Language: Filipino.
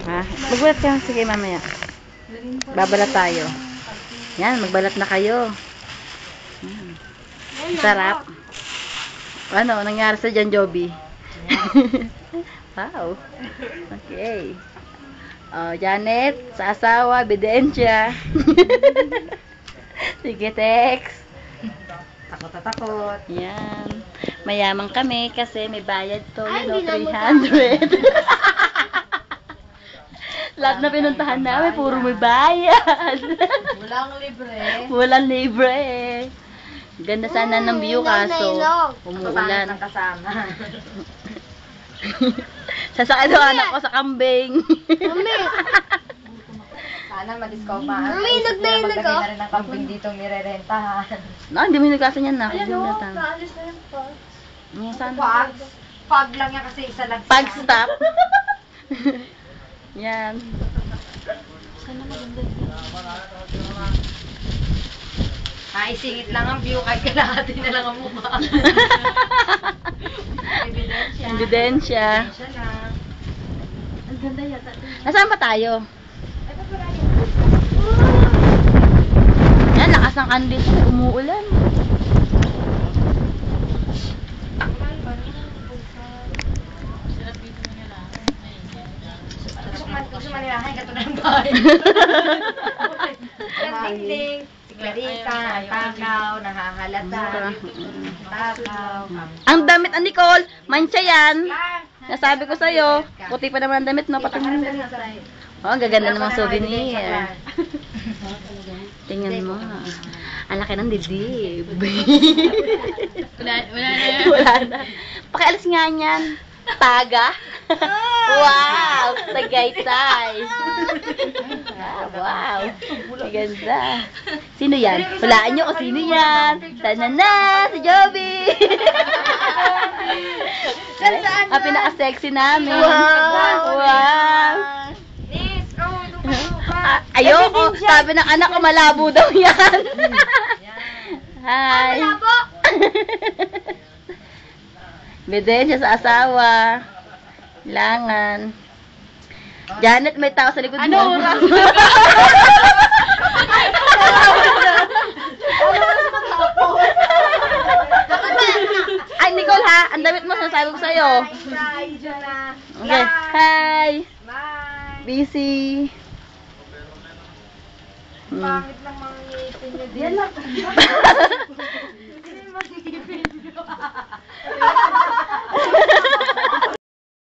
Ha? Magbalat ka. Sige, mamaya. Babalat tayo. Yan, magbalat na kayo. Sarap. Ano, nangyari sa dyan, Joby? Wow. Okay. Oh, Janet, sa asawa, bidensya. Sige, Tex. Takot. Yan. Mayaman kami kasi may bayad to, 300. Lahat na pinuntahan namin, puro may bayad. Walang libre. Walang libre. Ganda sana ng view kaso umuulan. Ang kasama. Sasakay daw anak ko sa kambing. Mami! Sana ma-discover. Mami, nagdailag ka? Magdami na rin ang kambing dito nirerentahan. No, hindi mo nagkasan yan na. Hindi mo natan. Naalis na yung pag. Pag. Pag lang yan kasi isa lang. Pag stop. Yan. Sana maganda yun. Isingit lang ang view kahit kalahati na lang ang mukha. Ebidensya. Ebidensya. Ebidensya lang. Ang ganda yata. Nasaan pa tayo? Yan, lakas ng kandil. Umuulan. Gusto manilahan ka ito ng bahay. Ding-ding. Clarita, takaw, nahahalata. Takaw. Ang damit, Nicole, mancha yan. Nasabi ko sa'yo. Puti pa naman ang damit, no? Patingin mo. Oh, ang gaganda namang souvenir. Tingnan mo. Ang laki ng dibdib. Wala na. Pakialis nga niyan. Taga. Wow! Tagaytay. Wow! Maganda. Sino yan? Hulaan nyo kung sino yan. Tanana! Si Joby! Ang pinaka-sexy namin. Wow! Ayoko. Sabi ng anak ko, malabo daw yan. Hi. Malabo! Bidensya sa asawa. Langan. Janet, may tao sa likod mo. Ano oras? Ay, Nicole ha, ang damit mo, sinasabi ko sa'yo. Okay, hi. Busy. Pangit lang mga ngipin niya din. Yan lang. Hindi mga ngipin niyo.